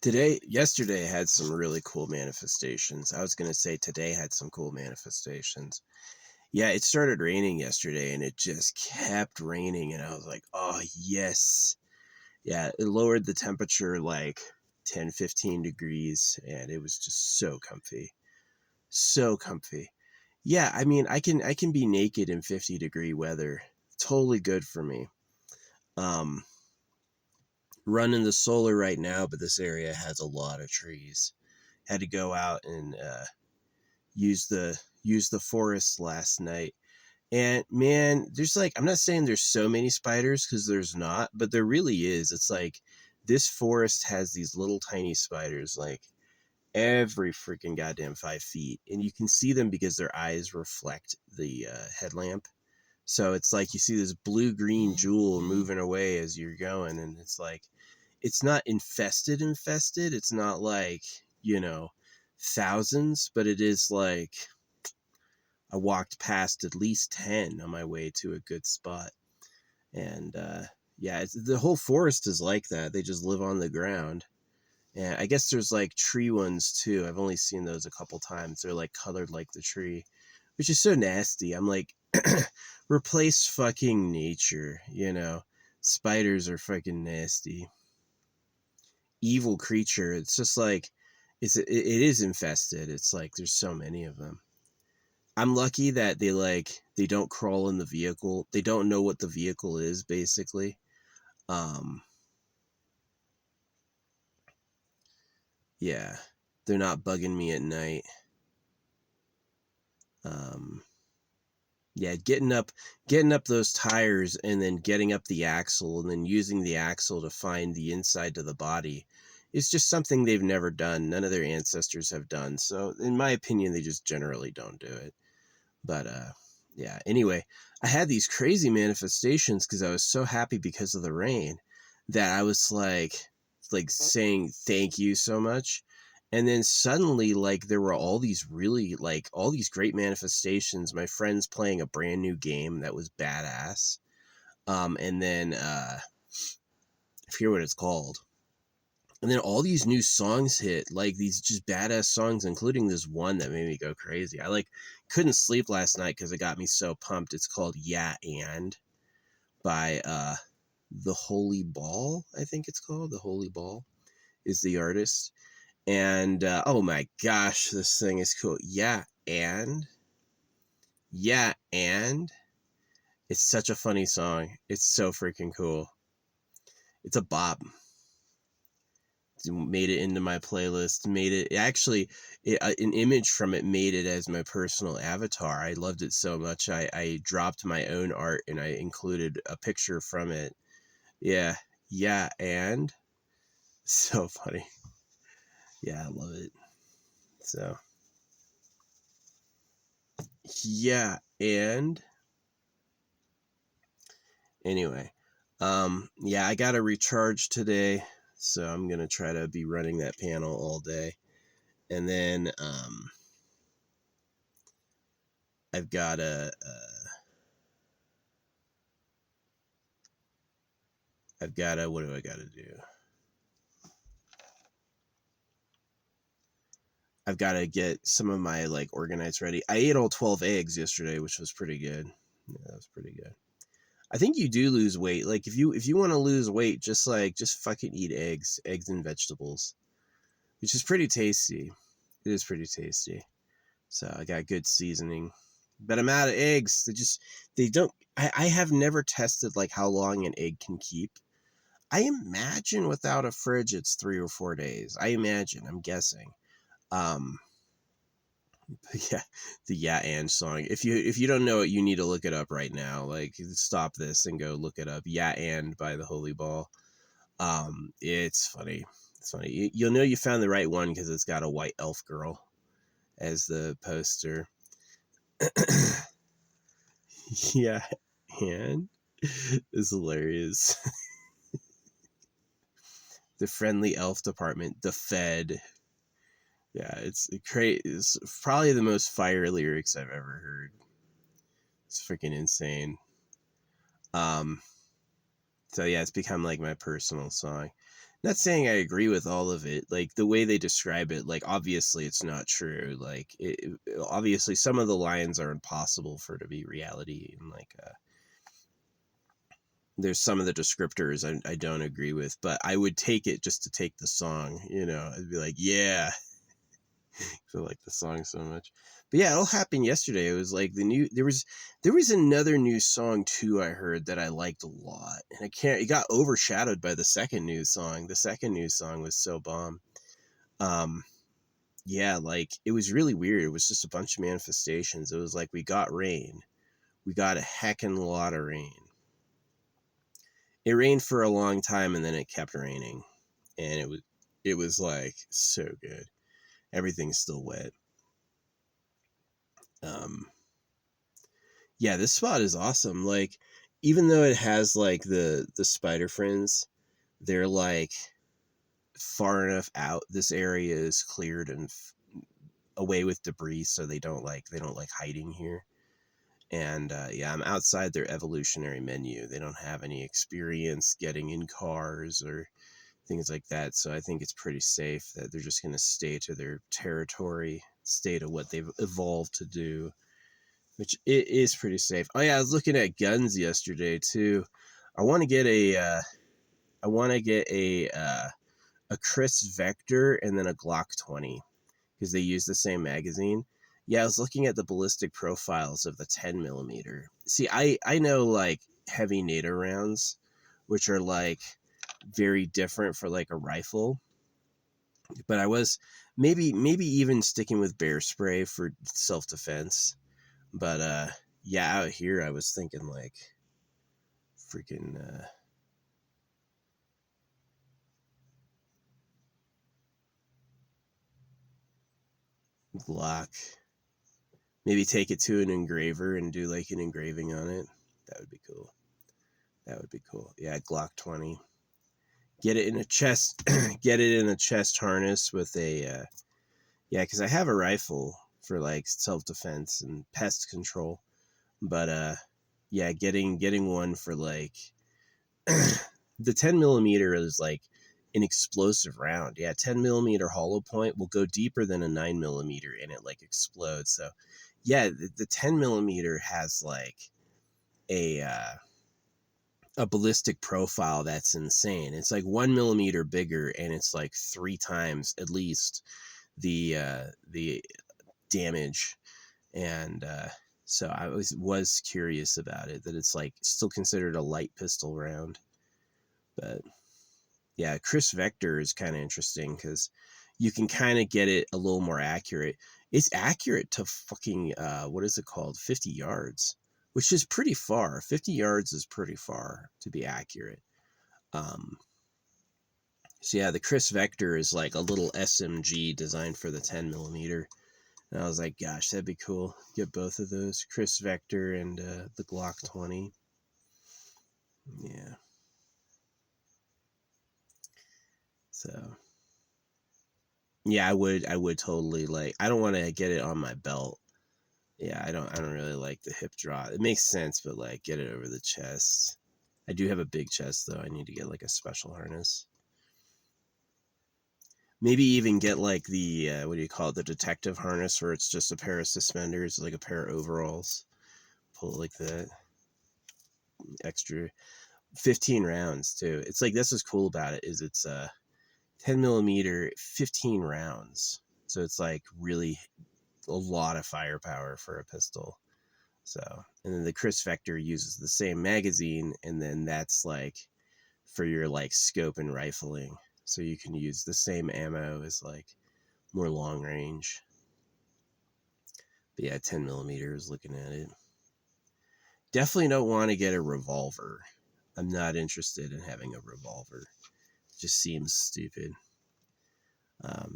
Yesterday had some really cool manifestations. I was going to say today had some cool manifestations. Yeah, it started raining yesterday and it just kept raining. And I was like, oh, yes. Yeah, it lowered the temperature like 10, 15 degrees and it was just so comfy. So comfy. Yeah, I mean, I can be naked in 50-degree weather. Totally good for me. Um, Running the solar right now, but this area has a lot of trees. Had to go out and use the forest last night. And man, there's like, I'm not saying there's so many spiders because there's not, but there really is. It's like this forest has these little tiny spiders like every freaking goddamn 5 feet, and you can see them because their eyes reflect the headlamp. So it's like you see this blue green jewel moving away as you're going, and it's like it's not infested. It's not like, thousands, but it is like I walked past at least 10 on my way to a good spot. And yeah, the whole forest is like that. They just live on the ground. And I guess there's like tree ones too. I've only seen those a couple times. They're like colored like the tree, which is so nasty. I'm like, replace fucking nature. Spiders are fucking nasty. Evil creature. It's just like, it is infested. It's like there's so many of them. I'm lucky that they don't crawl in the vehicle. They don't know what the vehicle is, basically. Um, yeah, they're not bugging me at night. Um, yeah, getting up those tires and then getting up the axle and then using the axle to find the inside of the body is just something they've never done. None of their ancestors have done. So, in my opinion, they just generally don't do it. But yeah, anyway, I had these crazy manifestations because I was so happy because of the rain that I was like saying thank you so much. And then suddenly, like, there were all these all these great manifestations. My friends playing a brand new game that was badass. And then I forget what it's called. And then all these new songs hit, like these just badass songs, including this one that made me go crazy. I like couldn't sleep last night because it got me so pumped. It's called Yeah and by The Holy Ball, I think it's called. The Holy Ball is the artist. And oh my gosh, this thing is cool. Yeah and it's such a funny song. It's so freaking cool. It's a bop. Made it into my playlist, made it actually an image from it made it as my personal avatar. I loved it so much I dropped my own art and I included a picture from it. Yeah and so funny. Yeah, I love it. So yeah, and anyway, yeah, I gotta recharge today, so I'm gonna try to be running that panel all day. And then I've got what do I gotta do? I've got to get some of my like organites ready. I ate all 12 eggs yesterday, which was pretty good. Yeah, that was pretty good. I think you do lose weight. Like if you want to lose weight, just fucking eat eggs and vegetables, which is pretty tasty. It is pretty tasty. So I got good seasoning, but I'm out of eggs. They don't. I have never tested like how long an egg can keep. I imagine without a fridge, it's 3 or 4 days. I imagine. I'm guessing. Um, Yeah, the Yeah and song. If you don't know it, you need to look it up right now. Like stop this and go look it up. Yeah and by the Holy Ball. It's funny. It's funny. You'll know you found the right one because it's got a white elf girl as the poster. Yeah, and it's hilarious. The friendly elf department, the Fed. Yeah, it's probably the most fire lyrics I've ever heard. It's freaking insane. Um, So yeah, it's become like my personal song. Not saying I agree with all of it. Like the way they describe it, like obviously it's not true. Like obviously some of the lines are impossible for to be reality, and like there's some of the descriptors I don't agree with, but I would take it just to take the song. I'd be like, yeah, I like the song so much. But yeah, it all happened yesterday. It was like there was another new song too I heard that I liked a lot. And it got overshadowed by the second new song. The second new song was so bomb. Um yeah, like it was really weird. It was just a bunch of manifestations. It was like we got rain. We got a heckin' lot of rain. It rained for a long time and then it kept raining. And it was like so good. Everything's still wet. Um Yeah, this spot is awesome. Like, even though it has like the spider friends, they're like far enough out. This area is cleared and away with debris, so they don't like hiding here. And yeah, I'm outside their evolutionary menu. They don't have any experience getting in cars or things like that. So I think it's pretty safe that they're just going to stay to their territory, stay to what they've evolved to do, which it is pretty safe. Oh yeah, I was looking at guns yesterday too. I want to get a Chris Vector and then a Glock 20 because they use the same magazine. Yeah, I was looking at the ballistic profiles of the 10 millimeter. See, I know like heavy NATO rounds, which are like very different for like a rifle, but I was maybe even sticking with bear spray for self defense. But yeah, out here I was thinking like freaking Glock. Maybe take it to an engraver and do like an engraving on it. That would be cool. That would be cool. Yeah, Glock 20. Get it in a chest. Get it in a chest harness with a yeah, because I have a rifle for like self defense and pest control. But yeah, getting one for like the 10 millimeter is like an explosive round. Yeah, 10 millimeter hollow point will go deeper than a 9 millimeter and it like explodes. So yeah, the 10 millimeter has like a a ballistic profile that's insane. It's like 1 millimeter bigger and it's like 3 times at least the damage. And so I was curious about it, that it's like still considered a light pistol round. But yeah, Chris Vector is kind of interesting because you can kind of get it a little more accurate. It's accurate to fucking what is it called, 50 yards, which is pretty far. 50 yards is pretty far to be accurate. um so yeah, the Chris Vector is like a little SMG designed for the 10 millimeter. And I was like, gosh, that'd be cool. Get both of those, Chris Vector and the Glock 20. Yeah. So yeah, I would totally like. I don't want to get it on my belt. Yeah, I don't really like the hip draw. It makes sense, but like get it over the chest. I do have a big chest though. I need to get like a special harness. Maybe even get like the what do you call it? The detective harness, where it's just a pair of suspenders, like a pair of overalls. Pull it like that. Extra 15 rounds too. It's like this is cool about it is it's 10 millimeter, 15 rounds. So it's like really a lot of firepower for a pistol. So, and then the Chris Vector uses the same magazine, and then that's like for your like scope and rifling. So you can use the same ammo as like more long range. But yeah, 10 millimeters looking at it. Definitely don't want to get a revolver. I'm not interested in having a revolver. It just seems stupid.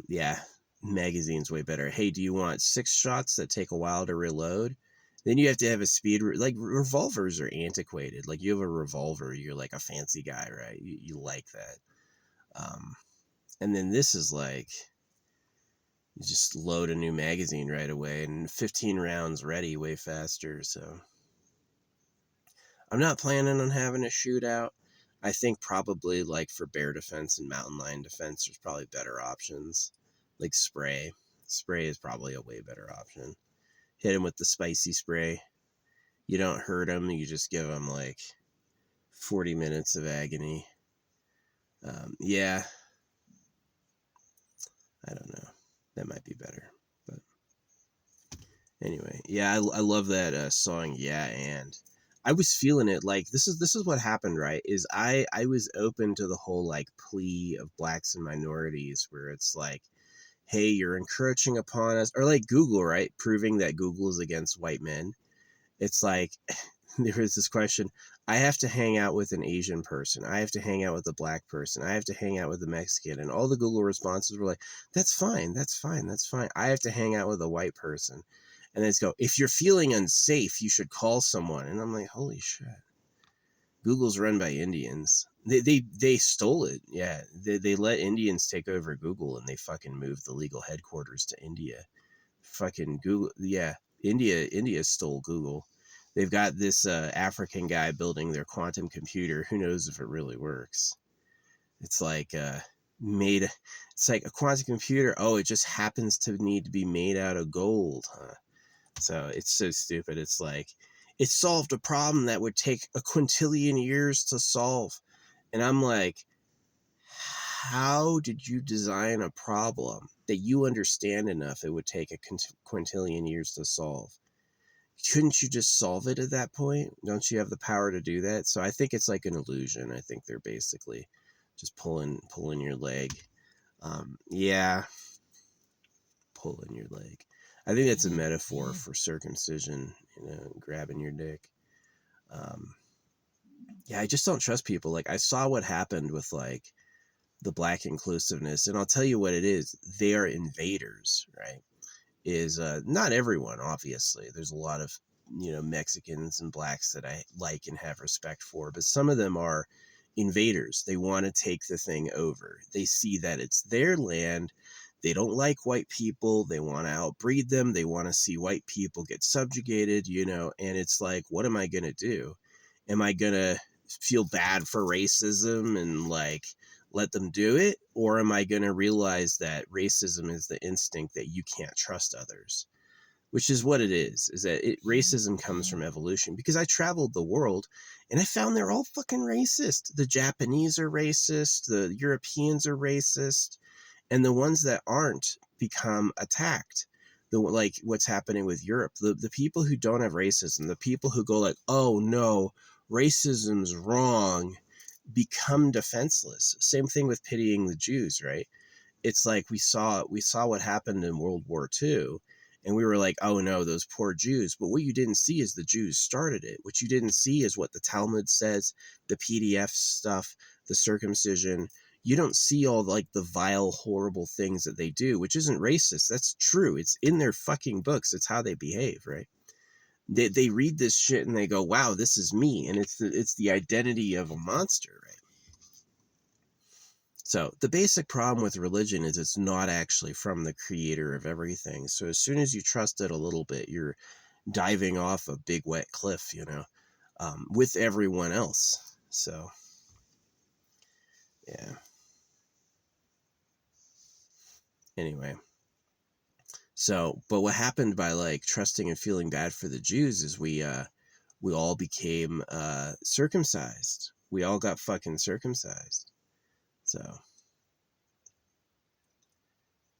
Yeah, magazine's way better. Hey, do you want 6 shots that take a while to reload? Then you have to have a speed. Like revolvers are antiquated. Like you have a revolver, you're like a fancy guy, right? You like that. And then this is like you just load a new magazine right away and 15 rounds ready way faster. So I'm not planning on having a shootout. I think probably like for bear defense and mountain lion defense, there's probably better options. Like spray. Spray is probably a way better option. Hit them with the spicy spray. You don't hurt them. You just give them like 40 minutes of agony. Yeah, I don't know. That might be better. But anyway, yeah, I love that song. Yeah, and I was feeling it. Like this is what happened, right? Is I was open to the whole like plea of blacks and minorities, where it's like, hey, you're encroaching upon us, or like Google, right? Proving that Google is against white men. It's like there was this question. I have to hang out with an Asian person. I have to hang out with a black person. I have to hang out with a Mexican. And all the Google responses were like, that's fine. That's fine. That's fine. I have to hang out with a white person. And then it's go, if you're feeling unsafe, you should call someone. And I'm like, holy shit. Google's run by Indians. They stole it. Yeah. They let Indians take over Google, and they fucking moved the legal headquarters to India. Fucking Google. Yeah. India stole Google. They've got this African guy building their quantum computer. Who knows if it really works? It's like made. It's like a quantum computer. Oh, it just happens to need to be made out of gold, huh? So it's so stupid. It's like it solved a problem that would take a quintillion years to solve, and I'm like, how did you design a problem that you understand enough it would take a quintillion years to solve? Couldn't you just solve it at that point? Don't you have the power to do that? So I think it's like an illusion. I think they're basically just pulling your leg. Yeah, pulling your leg. I think that's a metaphor for circumcision, grabbing your dick. Yeah, I just don't trust people. Like I saw what happened with like the black inclusiveness, and I'll tell you what it is. They are invaders, right? Is not everyone, obviously. There's a lot of Mexicans and blacks that I like and have respect for, but some of them are invaders. They want to take the thing over. They see that it's their land. They don't like white people. They want to outbreed them. They want to see white people get subjugated, and it's like, what am I going to do? Am I going to feel bad for racism and like let them do it? Or am I going to realize that racism is the instinct that you can't trust others? Which is what it is that racism comes from evolution. Because I traveled the world and I found they're all fucking racist. The Japanese are racist. The Europeans are racist. And the ones that aren't become attacked. Like what's happening with Europe. The people who don't have racism, the people who go like, oh no, racism's wrong, become defenseless. Same thing with pitying the Jews, right? It's like we saw what happened in World War II, and we were like, oh no, those poor Jews. But what you didn't see is the Jews started it. What you didn't see is what the Talmud says, the PDF stuff, the circumcision. You don't see all like the vile, horrible things that they do, which isn't racist. That's true. It's in their fucking books. It's how they behave, right? They read this shit and they go, wow, this is me. And it's the identity of a monster, right? So the basic problem with religion is it's not actually from the creator of everything. So as soon as you trust it a little bit, you're diving off a big wet cliff, with everyone else. So, yeah. Anyway. So, but what happened by like trusting and feeling bad for the Jews is we all became circumcised. We all got fucking circumcised. So,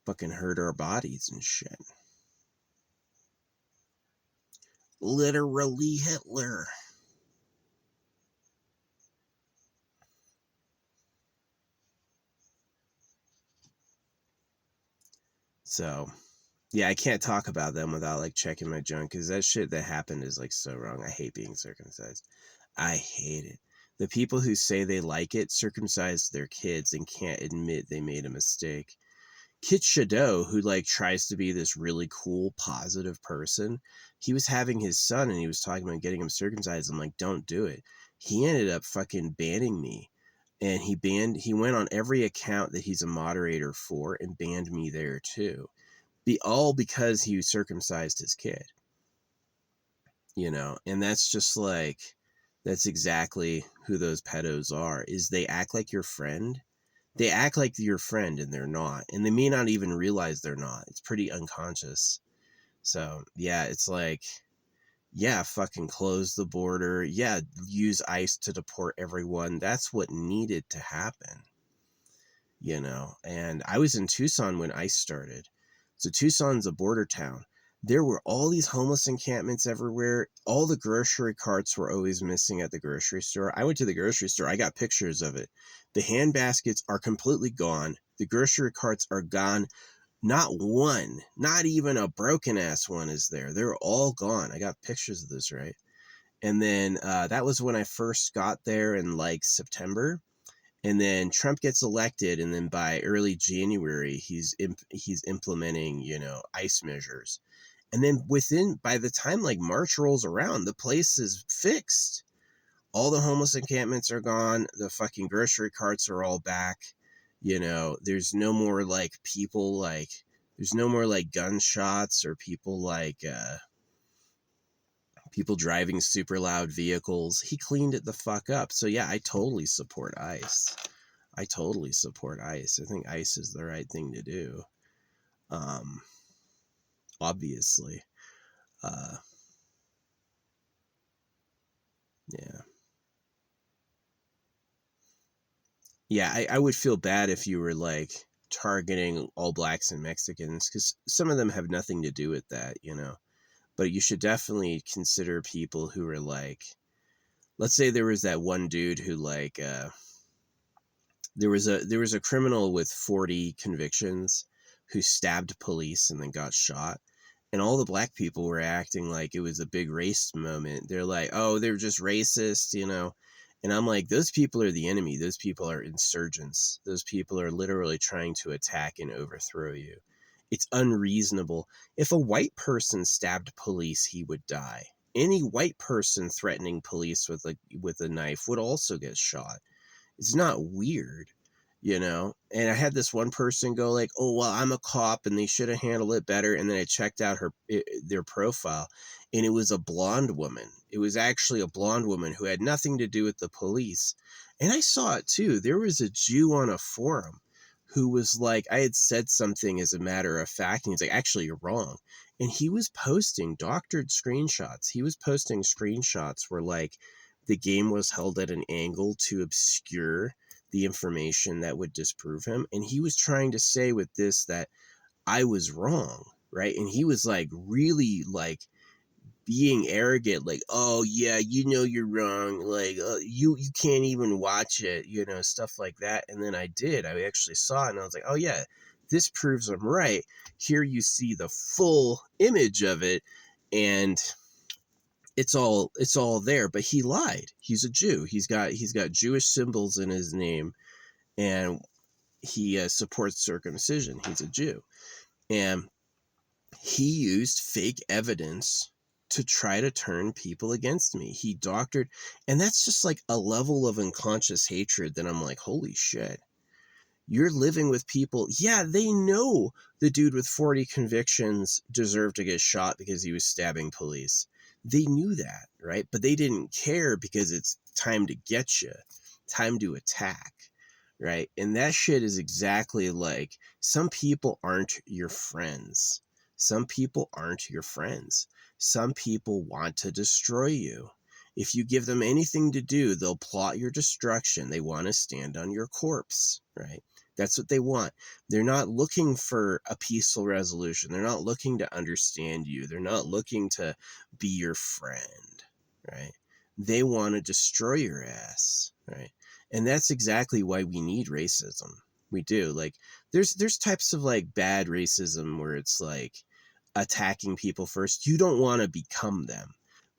fucking hurt our bodies and shit. Literally Hitler. So, yeah, I can't talk about them without like checking my junk, because that shit that happened is like so wrong. I hate being circumcised. I hate it. The people who say they like it circumcise their kids and can't admit they made a mistake. Kit Shadow, who like tries to be this really cool, positive person, he was having his son and he was talking about getting him circumcised. I'm like, don't do it. He ended up fucking banning me. And he went on every account that he's a moderator for and banned me there too. All because he circumcised his kid. And that's just like, That's exactly who those pedos are. Is they act like your friend. They act like your friend and they're not. And they may not even realize they're not. It's pretty unconscious. So, yeah, it's like, yeah, fucking close the border. Yeah, use ICE to deport everyone. That's what needed to happen, And I was in Tucson when ICE started. So Tucson's a border town. There were all these homeless encampments everywhere. All the grocery carts were always missing at the grocery store. I went to the grocery store. I got pictures of it. The hand baskets are completely gone. The grocery carts are gone. Not one, not even a broken ass one is there. They're all gone. I got pictures of this, right? And then that was when I first got there in like September. And then Trump gets elected, and then by early January, he's implementing, ICE measures. And then by the time like March rolls around, the place is fixed. All the homeless encampments are gone. The fucking grocery carts are all back. There's no more like people like, there's no more like gunshots or people like, people driving super loud vehicles. He cleaned it the fuck up. So yeah, I totally support ICE. I totally support ICE. I think ICE is the right thing to do. Obviously. Uh, yeah. Yeah, I would feel bad if you were like targeting all blacks and Mexicans because some of them have nothing to do with that. But you should definitely consider people who are like, let's say there was that one dude who like, there was a criminal with 40 convictions who stabbed police and then got shot. And all the black people were acting like it was a big race moment. They're like, oh, they're just racist. And I'm like, those people are the enemy. Those people are insurgents. Those people are literally trying to attack and overthrow you. It's unreasonable. If a white person stabbed police, he would die. Any white person threatening police with a knife would also get shot. It's not weird. And I had this one person go like, oh well, I'm a cop and they should have handled it better. And then I checked out their profile, and it was a blonde woman. It was actually a blonde woman who had nothing to do with the police. And I saw it too. There was a Jew on a forum who was like, I had said something as a matter of fact, and he's like, actually you're wrong. And he was posting doctored screenshots. He was posting screenshots where like the game was held at an angle to obscure the information that would disprove him. And he was trying to say with this that I was wrong, right? And he was like really like being arrogant, like, oh yeah, you're wrong, like you can't even watch it, stuff like that. And then I actually saw it and I was like, oh yeah, this proves I'm right. Here you see the full image of it, and it's all there. But he lied. He's a Jew. He's got Jewish symbols in his name, and he supports circumcision. He's a Jew, and he used fake evidence to try to turn people against me. He doctored, and that's just like a level of unconscious hatred that I'm like, holy shit. You're living with people. Yeah, they know the dude with 40 convictions deserved to get shot because he was stabbing police. They knew that, right? But they didn't care because it's time to get you, time to attack, right? And that shit is exactly like, some people aren't your friends. Some people aren't your friends. Some people want to destroy you. If you give them anything to do, they'll plot your destruction. They want to stand on your corpse, right? That's what they want. They're not looking for a peaceful resolution. They're not looking to understand you. They're not looking to be your friend, right? They want to destroy your ass, right? And that's exactly why we need racism. We do. Like, there's types of like bad racism where it's like attacking people first. You don't want to become them.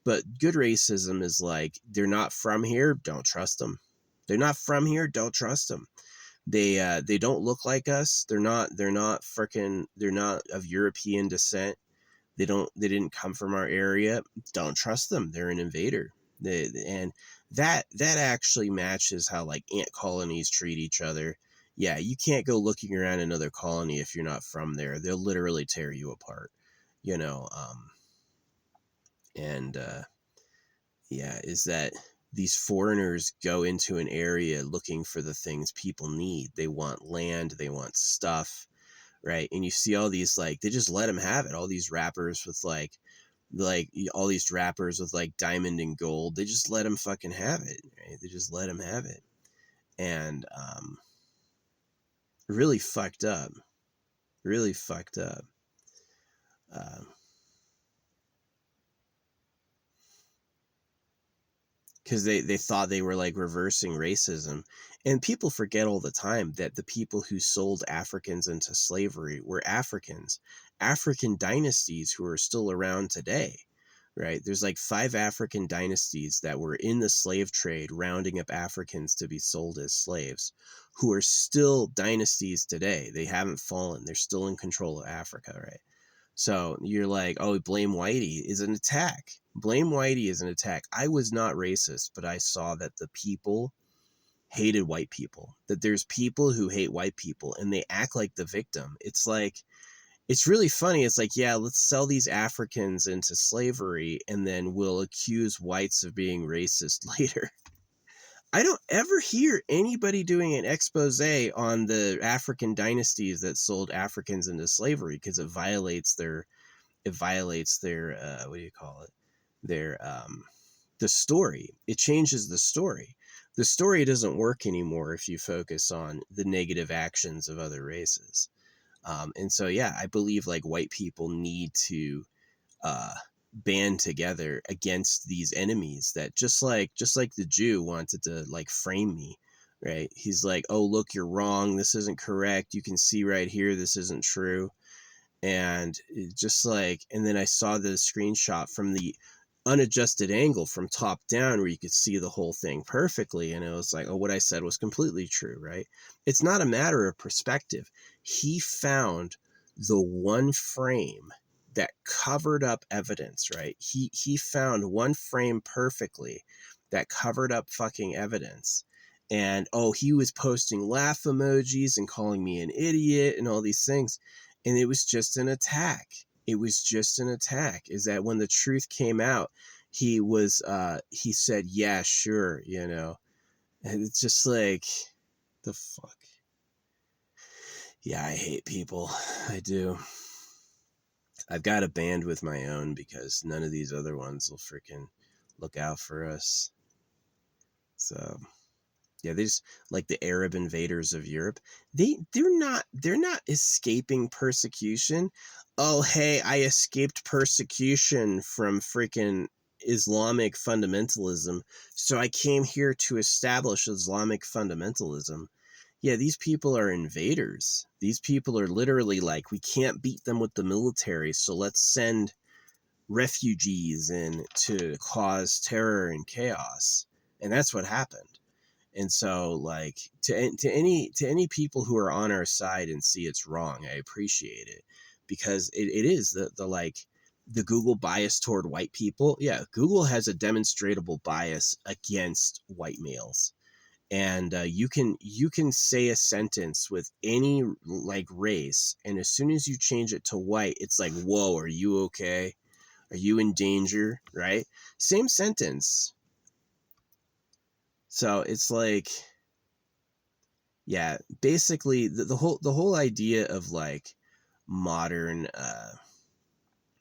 But good racism is like, they're not from here, don't trust them. They're not from here, don't trust them. They don't look like us. They're not of European descent. They didn't come from our area. Don't trust them. They're an invader. And that actually matches how like ant colonies treat each other. Yeah, you can't go looking around another colony if you're not from there. They'll literally tear you apart. You know, and yeah, is that these foreigners go into an area looking for the things people need. They want land, they want stuff, right? And you see all these, like, they just let them have it. All these rappers with all these rappers with like diamond and gold, they just let them fucking have it, right? They just let them have it. And really fucked up. Really fucked up. Because they thought they were like reversing racism. And people forget all the time that the people who sold Africans into slavery were Africans, African dynasties who are still around today, right? There's like 5 African dynasties that were in the slave trade, rounding up Africans to be sold as slaves, who are still dynasties today. They haven't fallen. They're still in control of Africa, right? So you're like, oh, blame Whitey is an attack. Blame Whitey is an attack. I was not racist, but I saw that the people hated white people, that there's people who hate white people and they act like the victim. It's like, it's really funny. It's like, yeah, let's sell these Africans into slavery and then we'll accuse whites of being racist later. I don't ever hear anybody doing an expose on the African dynasties that sold Africans into slavery, because it violates their what do you call it? Their the story. It changes the story. The story doesn't work anymore if you focus on the negative actions of other races. And so, yeah, I believe like white people need to band together against these enemies that just like the Jew wanted to like frame me, right? He's like, oh, look, you're wrong. This isn't correct. You can see right here, this isn't true. And it just like, and then I saw the screenshot from the unadjusted angle from top down where you could see the whole thing perfectly. And it was like, oh, what I said was completely true, right? It's not a matter of perspective. He found the one frame that covered up evidence, right? He found one frame perfectly that covered up fucking evidence. And oh, he was posting laugh emojis and calling me an idiot and all these things. And it was just an attack. It was just an attack. Is that when the truth came out, he said, yeah, sure, you know. And it's just like, the fuck. Yeah, I hate people. I do. I've got a band with my own because none of these other ones will freaking look out for us. So yeah, they just like the Arab invaders of Europe. They're not escaping persecution. Oh, hey, I escaped persecution from freaking Islamic fundamentalism, so I came here to establish Islamic fundamentalism. Yeah, these people are invaders. These people are literally like, we can't beat them with the military, so let's send refugees in to cause terror and chaos. And that's what happened. And so, like, to any people who are on our side and see it's wrong, I appreciate it, because it is the like the Google bias toward white people. Yeah, Google has a demonstrable bias against white males, and you can say a sentence with any like race, and as soon as you change it to white, it's like, whoa, are you okay? Are you in danger? Right? Same sentence. So it's like, yeah, basically the whole idea of like modern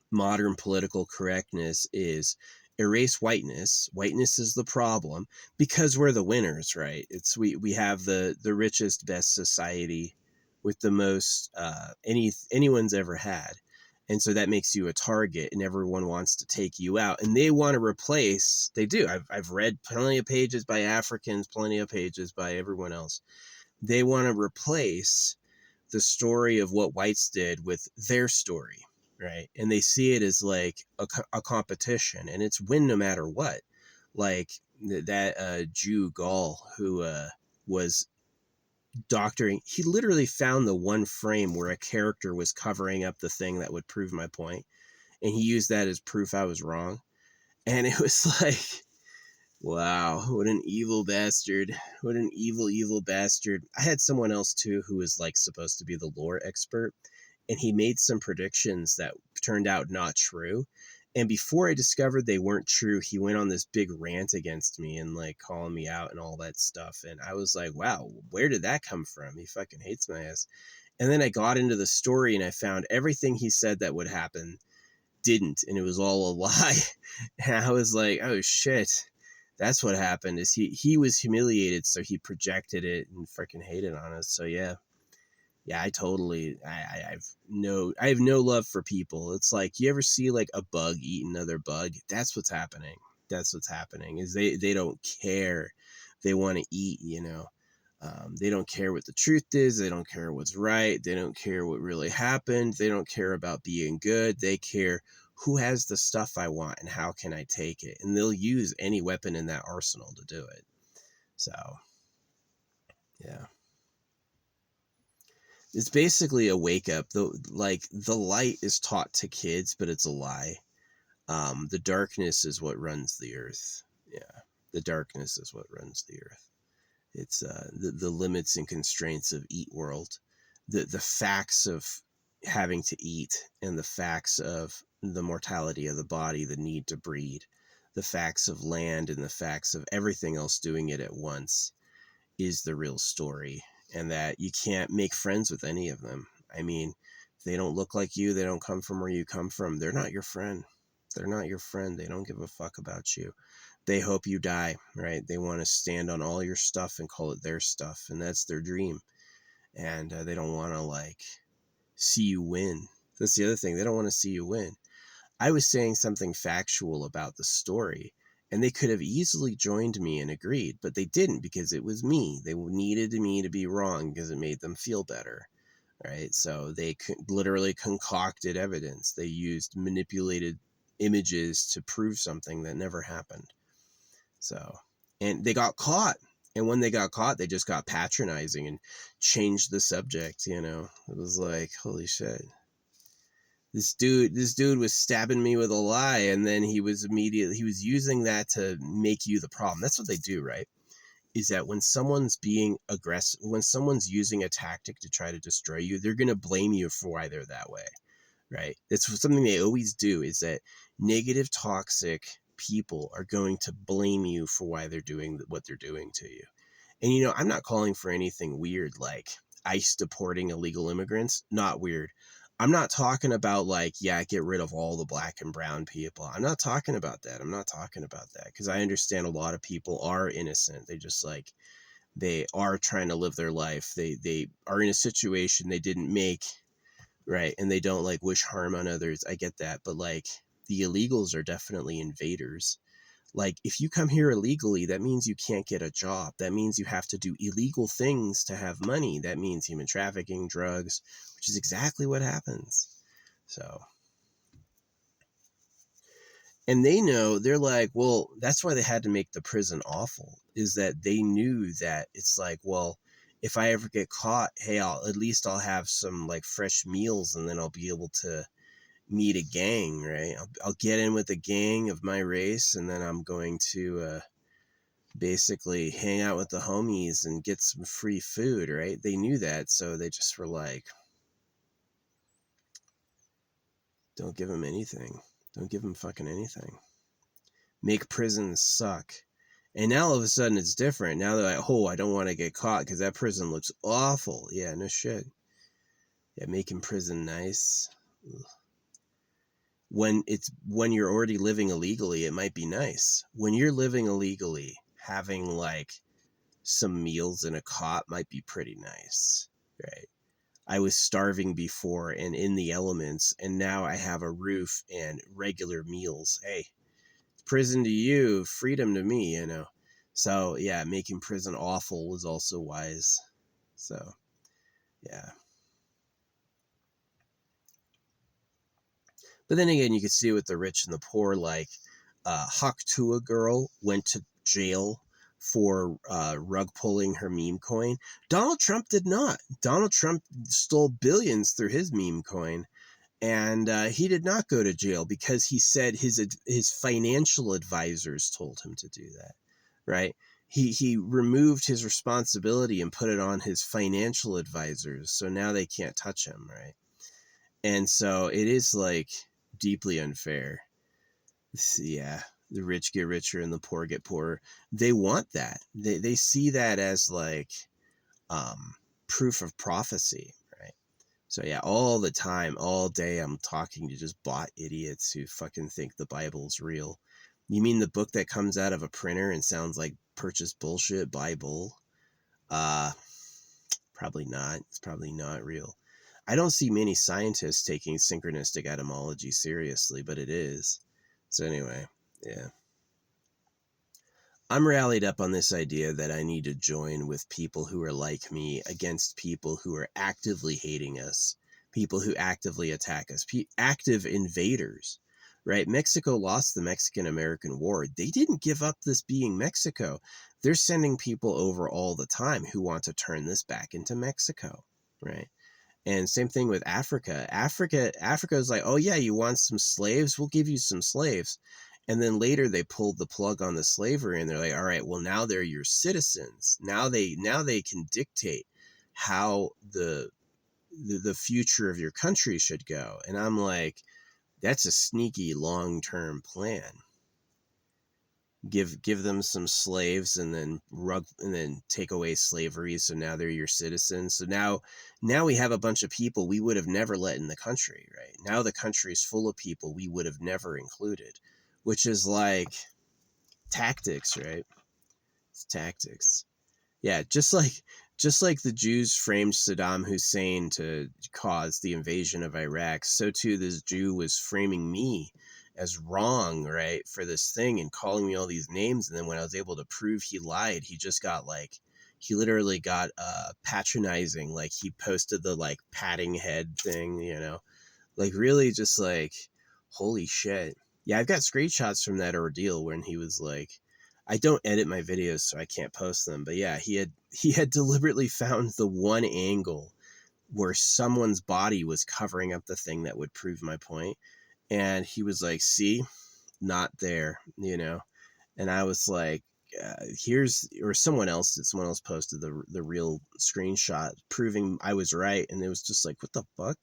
modern political correctness is erase whiteness. Whiteness is the problem because we're the winners, right? It's we have the richest, best society with the most anyone's ever had. And so that makes you a target and everyone wants to take you out and they want to replace, they do. I've read plenty of pages by Africans, plenty of pages by everyone else. They want to replace the story of what whites did with their story, right? And they see it as like a competition, and it's win no matter what. Like that Jew Gall who was doctoring, he literally found the one frame where a character was covering up the thing that would prove my point, and he used that as proof I was wrong. And it was like, wow, what an evil bastard. What an evil bastard. I had someone else too who was like supposed to be the lore expert, and he made some predictions that turned out not true. And before I discovered they weren't true, he went on this big rant against me and like calling me out and all that stuff. And I was like, wow, where did that come from? He fucking hates my ass. And then I got into the story and I found everything he said that would happen didn't. And it was all a lie. And I was like, oh shit. That's what happened is he was humiliated. So he projected it and freaking hated on us. So yeah. Yeah, I have no love for people. It's like, you ever see like a bug eat another bug? That's what's happening. That's what's happening is they don't care. They want to eat, you know. They don't care what the truth is. They don't care what's right. They don't care what really happened. They don't care about being good. They care who has the stuff I want and how can I take it. And they'll use any weapon in that arsenal to do it. So, yeah. It's basically a wake up. The light is taught to kids, but it's a lie. The darkness is what runs the earth. Yeah, the darkness is what runs the earth. It's the limits and constraints of eat world, the facts of having to eat, and the facts of the mortality of the body, the need to breed, the facts of land, and the facts of everything else doing it at once is the real story. And that you can't make friends with any of them. I mean, if they don't look like you, they don't come from where you come from, they're not your friend. They're not your friend. They don't give a fuck about you. They hope you die, right? They want to stand on all your stuff and call it their stuff, and that's their dream. And they don't want to like see you win. That's the other thing. They don't want to see you win. I was saying something factual about the story, and they could have easily joined me and agreed, but they didn't because it was me. They needed me to be wrong because it made them feel better, right? So they literally concocted evidence. They used manipulated images to prove something that never happened. So, and they got caught. And when they got caught, they just got patronizing and changed the subject, you know? It was like, holy shit. This dude was stabbing me with a lie, and then he was using that to make you the problem. That's what they do, right? Is that when someone's being aggressive, when someone's using a tactic to try to destroy you, they're going to blame you for why they're that way, right? It's something they always do, is that negative, toxic people are going to blame you for why they're doing what they're doing to you. And, you know, I'm not calling for anything weird like ICE deporting illegal immigrants. Not weird. I'm not talking about like, yeah, get rid of all the black and brown people. I'm not talking about that. I'm not talking about that because I understand a lot of people are innocent. They just like, they are trying to live their life. They are in a situation they didn't make, right? And they don't like wish harm on others. I get that. But like, the illegals are definitely invaders. Like, if you come here illegally, that means you can't get a job. That means you have to do illegal things to have money. That means human trafficking, drugs, which is exactly what happens. So, and they know, they're like, well, that's why they had to make the prison awful, is that they knew that it's like, well, if I ever get caught, hey, at least I'll have some like fresh meals, and then I'll be able to meet a gang, right? I'll get in with a gang of my race, and then I'm going to basically hang out with the homies and get some free food, right? They knew that, so they just were like, don't give them anything. Don't give them fucking anything. Make prisons suck. And now all of a sudden it's different. Now they're like, oh, I don't want to get caught because that prison looks awful. Yeah, no shit. Yeah, making prison nice. Ugh. When you're already living illegally, it might be nice. When you're living illegally, having like some meals in a cot might be pretty nice, right? I was starving before and in the elements, and now I have a roof and regular meals. Hey, prison to you, freedom to me, you know? So yeah, making prison awful was also wise. So yeah. But then again, you could see with the rich and the poor, like Haktua girl went to jail for rug pulling her meme coin. Donald Trump did not. Donald Trump stole billions through his meme coin, and he did not go to jail because he said his financial advisors told him to do that, right? He removed his responsibility and put it on his financial advisors, so now they can't touch him, right? And so it is like deeply unfair. Yeah, the rich get richer and the poor get poorer. They want that. They see that as like um proof of prophecy, right? So yeah, all the time, all day, I'm talking to just bot idiots who fucking think the Bible's real. You mean the book that comes out of a printer and sounds like purchased bullshit, Bible? Uh, Probably not. It's probably not real. I don't see many scientists taking synchronistic etymology seriously, but it is. So anyway, yeah. I'm rallied up on this idea that I need to join with people who are like me against people who are actively hating us, people who actively attack us, active invaders, right? Mexico lost the Mexican American War. They didn't give up this being Mexico. They're sending people over all the time who want to turn this back into Mexico, right? And same thing with Africa. Africa is like, oh yeah, you want some slaves? We'll give you some slaves. And then later they pulled the plug on the slavery and they're like, all right, well now they're your citizens. Now they can dictate how the future of your country should go. And I'm like, that's a sneaky long-term plan. Give them some slaves and then take away slavery, so now they're your citizens. So now we have a bunch of people we would have never let in the country, right? Now the country's full of people we would have never included, which is like tactics, right? It's tactics. Yeah, just like the Jews framed Saddam Hussein to cause the invasion of Iraq, so too this Jew was framing me as wrong, right, for this thing and calling me all these names. And then when I was able to prove he lied, he just got like, he literally got patronizing. Like he posted the like patting head thing, like really just like, holy shit. Yeah, I've got screenshots from that ordeal when he was like, I don't edit my videos so I can't post them, but yeah, he had deliberately found the one angle where someone's body was covering up the thing that would prove my point, and he was like, see, not there. And I was like, someone else posted the real screenshot proving I was right, and it was just like, what the fuck?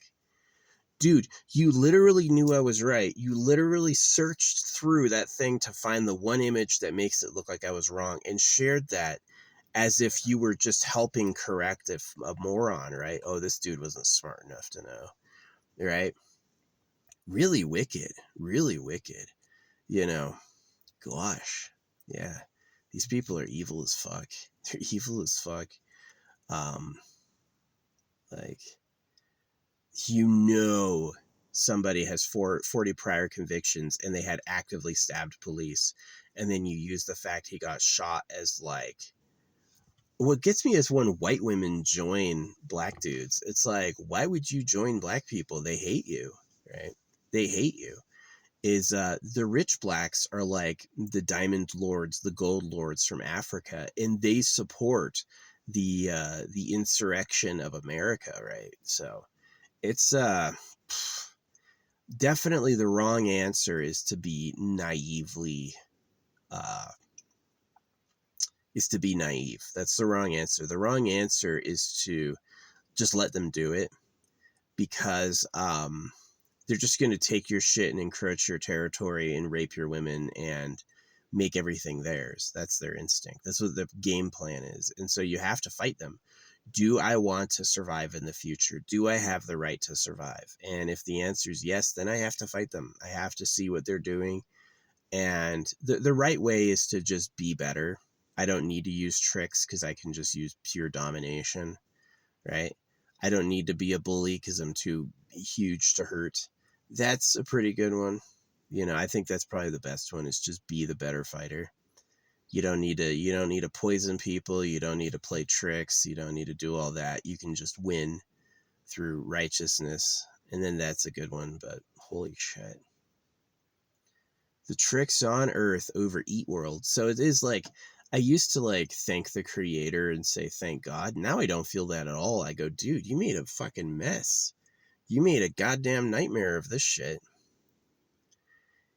Dude, you literally knew I was right. You literally searched through that thing to find the one image that makes it look like I was wrong and shared that as if you were just helping correct a moron, right? Oh, this dude wasn't smart enough to know, right? Really wicked, really wicked, you know. Gosh, yeah. These people are evil as fuck. They're evil as fuck. Um, like, somebody has 40 prior convictions and they had actively stabbed police, and then you use the fact he got shot as like, what gets me is when white women join black dudes. It's like, why would you join black people? They hate you, right? They hate you. Is the rich blacks are like the diamond lords, the gold lords from Africa, and they support the insurrection of America, right? So it's definitely the wrong answer is to be naively uh is to be naive. That's the wrong answer. The wrong answer is to just let them do it, because they're just going to take your shit and encroach your territory and rape your women and make everything theirs. That's their instinct. That's what the game plan is. And so you have to fight them. Do I want to survive in the future? Do I have the right to survive? And if the answer is yes, then I have to fight them. I have to see what they're doing. And the right way is to just be better. I don't need to use tricks because I can just use pure domination, right? I don't need to be a bully because I'm too huge to hurt. That's a pretty good one. I think that's probably the best one, is just be the better fighter. You don't need to poison people, you don't need to play tricks, you don't need to do all that. You can just win through righteousness. And then that's a good one, but holy shit. The tricks on earth over eat world. So it is like, I used to like thank the creator and say thank God. Now I don't feel that at all. I go, dude, you made a fucking mess. You made a goddamn nightmare of this shit.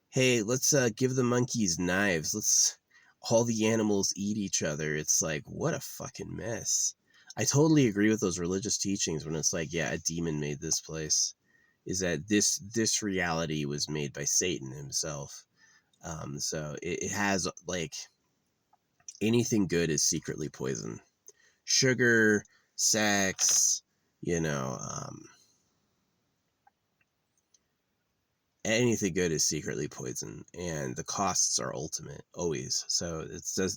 Hey, let's give the monkeys knives. Let's all the animals eat each other. It's like, what a fucking mess. I totally agree with those religious teachings when it's like, yeah, a demon made this place. Is that this reality was made by Satan himself. So it has like anything good is secretly poison. Sugar, sex, you know, anything good is secretly poison, and the costs are ultimate always. So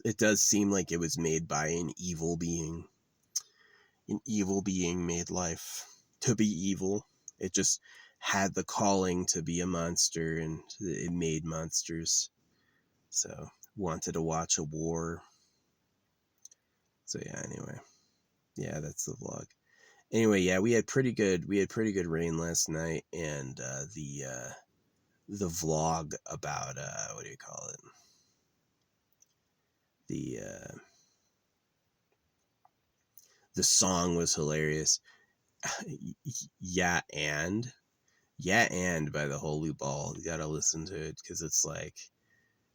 it does seem like it was made by an evil being. An evil being made life to be evil. It just had the calling to be a monster, and it made monsters. So wanted to watch a war. So yeah, anyway. Yeah, that's the vlog. Anyway, yeah, we had pretty good rain last night, and the vlog about what do you call it? The the song was hilarious. yeah, and by the Holy Ball. You gotta listen to it because it's like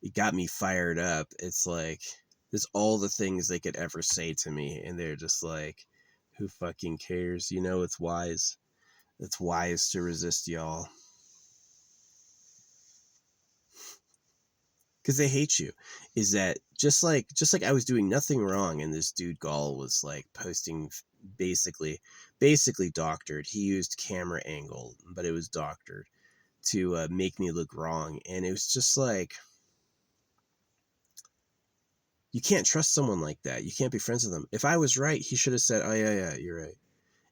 it got me fired up. It's like there's all the things they could ever say to me, and they're just like, who fucking cares? You know, it's wise. It's wise to resist y'all. Because they hate you. Is that just like I was doing nothing wrong, and this dude Gall was like posting basically doctored. He used camera angle, but it was doctored to make me look wrong, and it was just like you can't trust someone like that. You can't be friends with them. If I was right, he should have said, "Oh yeah, you're right."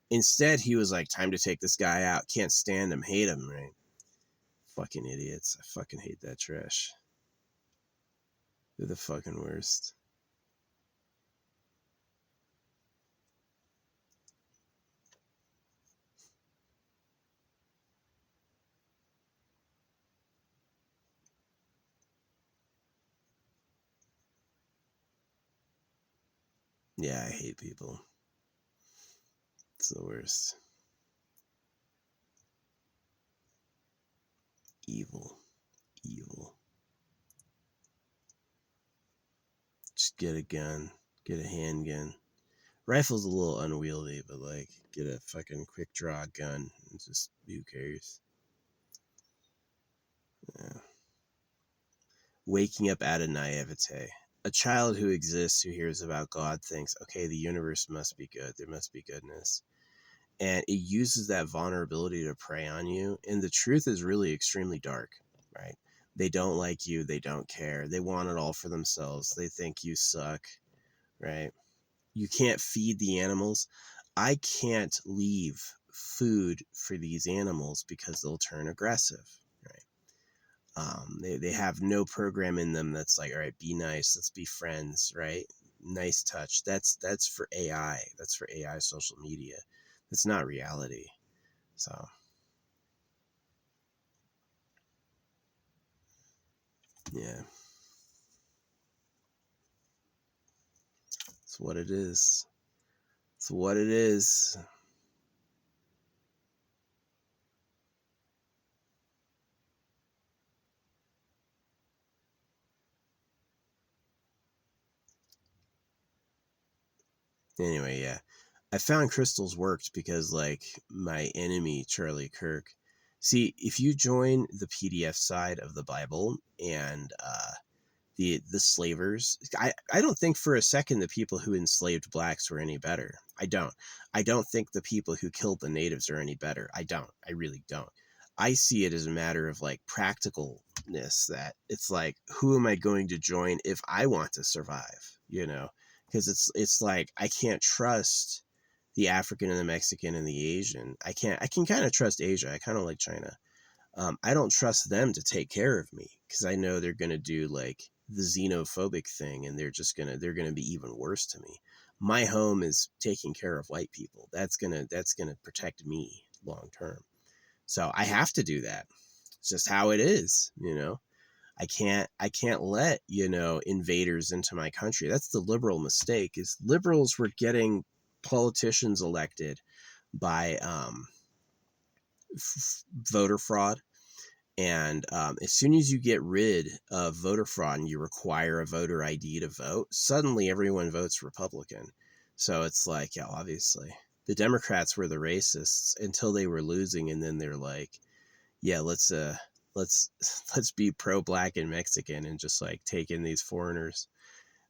Instead, he was like, "Time to take this guy out. Can't stand him. Hate him." Right? Fucking idiots. I fucking hate that trash. They're the fucking worst. Yeah, I hate people. It's the worst. Evil. Evil. Just get a gun. Get a handgun. Rifle's a little unwieldy, but like, get a fucking quick draw gun. And just, who cares? Yeah. Waking up out of naivete. A child who exists, who hears about God, thinks, okay, the universe must be good. There must be goodness. And it uses that vulnerability to prey on you. And the truth is really extremely dark, right? They don't like you. They don't care. They want it all for themselves. They think you suck, right? You can't feed the animals. I can't leave food for these animals because they'll turn aggressive, right? They have no program in them that's like, all right, be nice, let's be friends, right? Nice touch. That's for AI. That's for AI social media. That's not reality. So yeah, it's what it is. It's what it is. Anyway, yeah. I found crystals worked because like my enemy Charlie Kirk. See, if you join the PDF side of the Bible and the slavers, I don't think for a second the people who enslaved blacks were any better. I don't think the people who killed the natives are any better. I really don't. I see it as a matter of like practicalness, that it's like, who am I going to join if I want to survive, because it's like I can't trust the African and the Mexican and the Asian. I can kind of trust Asia. I kind of like China. I don't trust them to take care of me because I know they're gonna do like the xenophobic thing, and they're gonna be even worse to me. My home is taking care of white people. That's gonna protect me long term. So I have to do that. It's just how it is. I can't let invaders into my country. That's the liberal mistake. Is liberals were getting politicians elected by voter fraud. And as soon as you get rid of voter fraud and you require a voter ID to vote, suddenly everyone votes Republican. So it's like, yeah, obviously the Democrats were the racists until they were losing, and then they're like, yeah, let's let's let's be pro black and Mexican and just like take in these foreigners,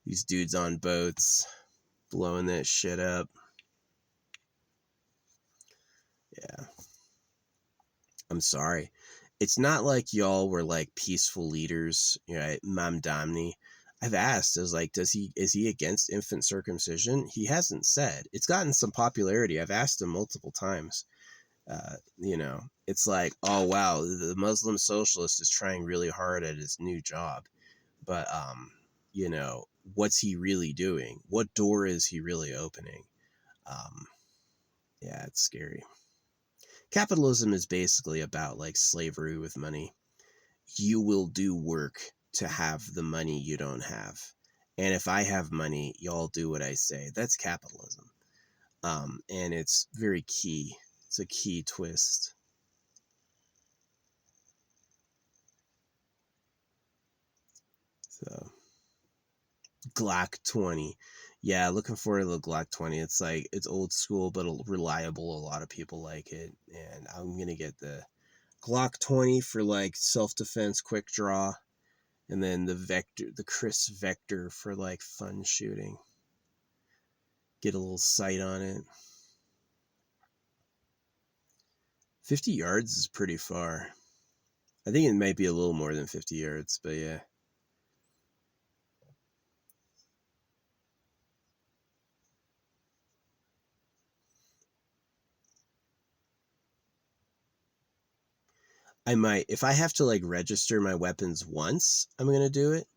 these dudes on boats, blowing that shit up. Yeah. I'm sorry. It's not like y'all were like peaceful leaders, you know, Mam Damni. I've asked, is like, is he against infant circumcision? He hasn't said. It's gotten some popularity. I've asked him multiple times. You know, it's like, oh wow, the Muslim socialist is trying really hard at his new job, but you know, what's he really doing? What door is he really opening? Um, yeah, it's scary. Capitalism is basically about like slavery with money. You will do work to have the money you don't have. And if I have money, y'all do what I say. That's capitalism. And it's very key. It's a key twist. So, Glock 20. Yeah, looking forward to the Glock 20. It's like, it's old school, but reliable. A lot of people like it. And I'm going to get the Glock 20 for like self-defense, quick draw. And then the Chris Vector for like fun shooting. Get a little sight on it. 50 yards is pretty far. I think it might be a little more than 50 yards, but yeah. I might, if I have to like register my weapons once, I'm going to do it.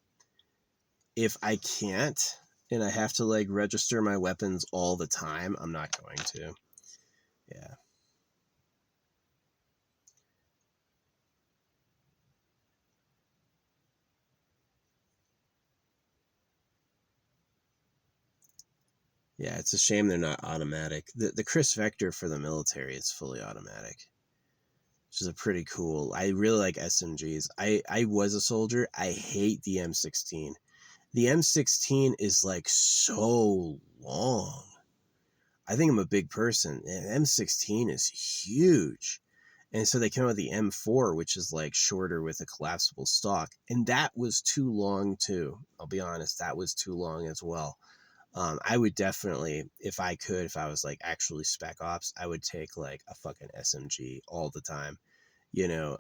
If I can't, and I have to like register my weapons all the time, I'm not going to. Yeah. Yeah, it's a shame they're not automatic. The Chris Vector for the military is fully automatic, which is a pretty cool. I really like SMGs. I was a soldier. I hate the M16. The M16 is like so long. I think I'm a big person. And M16 is huge. And so they came out with the M4, which is like shorter with a collapsible stock. And that was too long too. I'll be honest, that was too long as well. I would definitely, if I could, if I was like actually spec ops, I would take like a fucking SMG all the time. You know,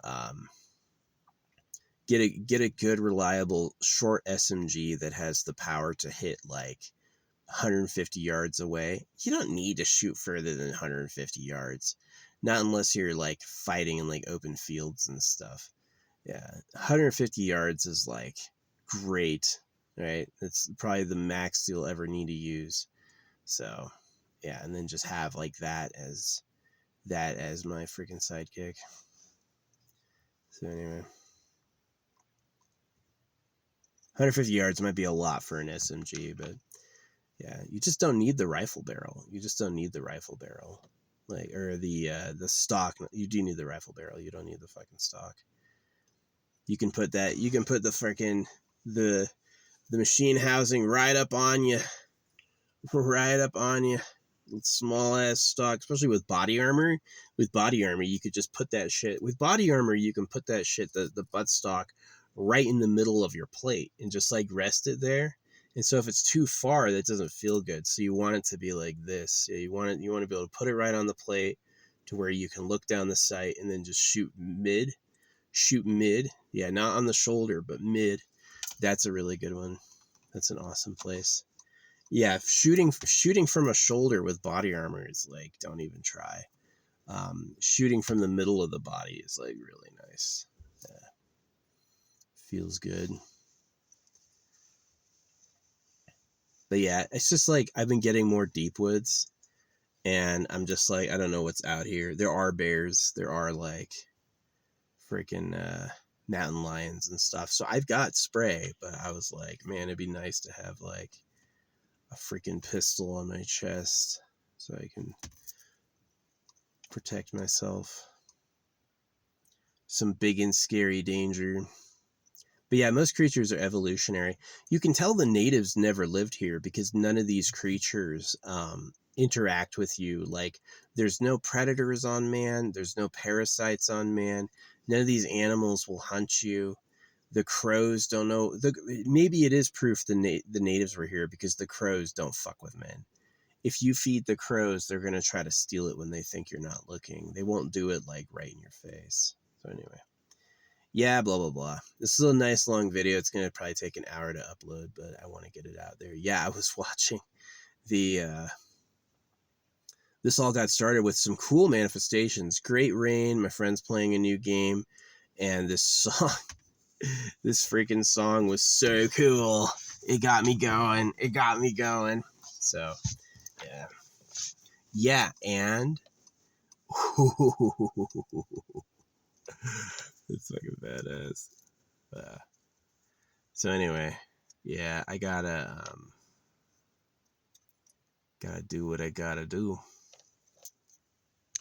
get a good reliable short SMG that has the power to hit like 150 yards away. You don't need to shoot further than 150 yards, not unless you're like fighting in like open fields and stuff. Yeah, 150 yards is like great, right? It's probably the max you'll ever need to use. So yeah, and then just have like that as my freaking sidekick. So anyway, 150 yards might be a lot for an SMG, but yeah, you just don't need the rifle barrel. You just don't need the rifle barrel, like, or the stock. You do need the rifle barrel. You don't need the fucking stock. You can put that. You can put the freaking the machine housing right up on you, right up on you. Small ass stock, especially with body armor. With body armor, you could just put that shit. With body armor, you can put that shit, the butt stock, right in the middle of your plate and just like rest it there. And so if it's too far, that doesn't feel good. So you want it to be like this. Yeah, you want to be able to put it right on the plate to where you can look down the sight and then just shoot mid. Shoot mid. Yeah, not on the shoulder, but mid. That's a really good one. That's an awesome place. Yeah, shooting from a shoulder with body armor is like, don't even try. Shooting from the middle of the body is like really nice. Yeah, feels good. But yeah, it's just like I've been getting more deep woods, and I'm just like, I don't know what's out here. There are bears. There are like freaking mountain lions and stuff. So I've got spray, but I was like, man, it'd be nice to have like a freaking pistol on my chest so I can protect myself. Some big and scary danger. But yeah, most creatures are evolutionary. You can tell the natives never lived here because none of these creatures interact with you. Like, there's no predators on man, there's no parasites on man, none of these animals will hunt you. The crows don't know. Maybe it is proof the natives were here, because the crows don't fuck with men. If you feed the crows, they're going to try to steal it when they think you're not looking. They won't do it like right in your face. So anyway, yeah, blah, blah, blah. This is a nice long video. It's going to probably take an hour to upload, but I want to get it out there. Yeah, I was watching this all got started with some cool manifestations. Great rain, my friend's playing a new game, and this song, this freaking song was so cool. It got me going. It got me going. So, yeah. Yeah, and it's fucking badass. So anyway, yeah, I gotta do what I gotta do.